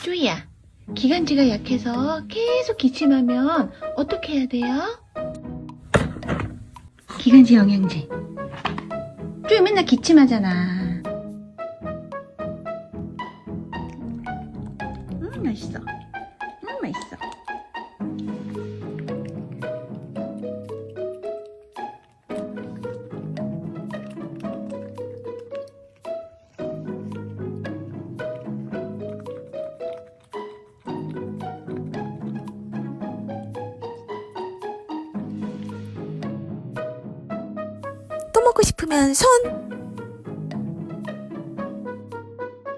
쪼이야, 기관지가 약해서 계속 기침하면 어떻게 해야 돼요? 기관지 영양제. 쪼이 맨날 기침하잖아. 맛있어. 맛있어. 또 먹고 싶으면 손!